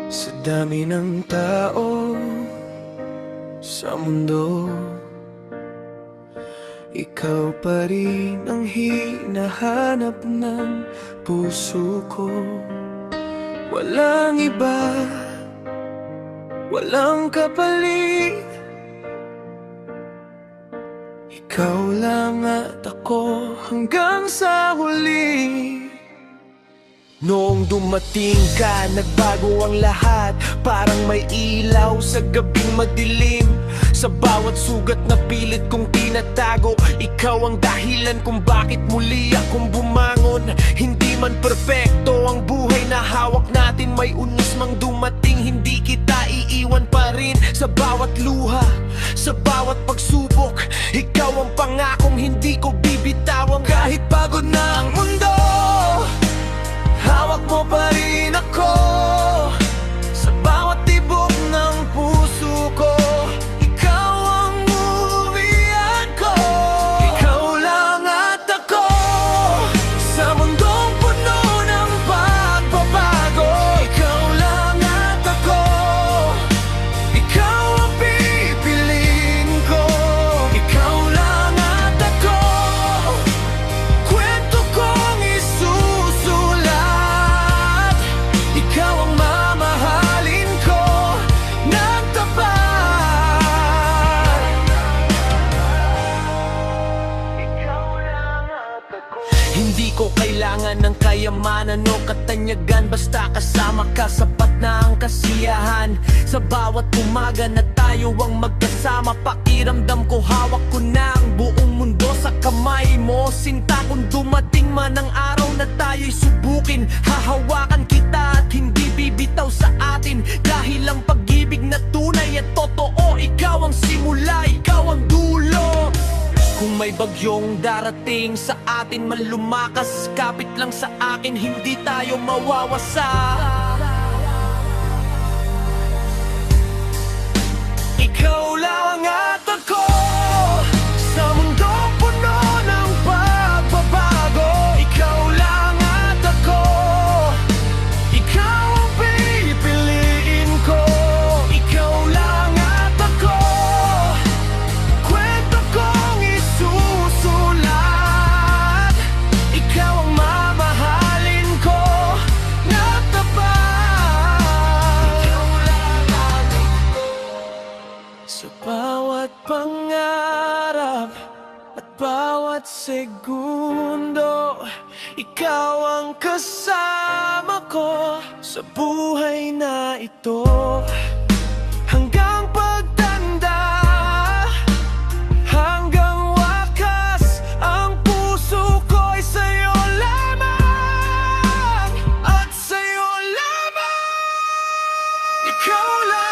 Sa dami ng tao sa mundo, ikaw pa rin ang hinahanap ng puso ko. Walang iba, walang kapalit, ikaw lang at ako hanggang sa huli. Noong dumating ka, nagbago ang lahat. Parang may ilaw sa gabing madilim. Sa bawat sugat na pilit kong tinatago, ikaw ang dahilan kung bakit muli akong bumangon. Hindi man perpekto ang buhay na hawak natin, may unos mang dumating, hindi kita iiwan pa rin. Sa bawat luha, sa bawat pagsubok, ikaw ang pangakong hindi ko bibitawan. Kahit pagod na ang mundo, hawak mo pa rin ako. Sa bawat tibok ng puso ko, ikaw ang uwian ko. Ikaw lang at ako, sa mundong puno ng pagbabago. Ikaw lang at ako, ikaw ang pipiliin ko. Ikaw lang at ako, kwento kong isusulat. Ikaw ang mamahalin ko ng tapat. Ikaw lang at ako. Hindi ko kailangan ng kayamanan o katanyagan, basta kasama ka sapat na ang kasiyahan. Sa bawat umaga na tayo ang magkasama, pakiramdam ko hawak ko na ang buong mundo sa kamay mo. Sinta, kung dumating man ang araw na tayo'y subukin, hahawakan kita at hindi bibitaw sa atin. Dahil ang pag-ibig na tunay at totoo, ikaw ang simula, ikaw ang dulo. Kung may bagyong darating sa atin, man lumakas, kapit lang sa akin, hindi tayo mawawasak. Ikaw lang at ako, sa mundong puno ng pagbabago. Ikaw lang at ako, ikaw ang pipiliin ko. Ikaw lang at ako, kwento kong isusulat. Ikaw ang mamahalin ko na tapat. Ikaw lang at ako, sa bawat pangarap at bawat segundo, ikaw ang kasama ko sa buhay na ito. Hanggang pagtanda, hanggang wakas, ang puso ko'y sa'yo lamang at sa'yo lamang. Ikaw lang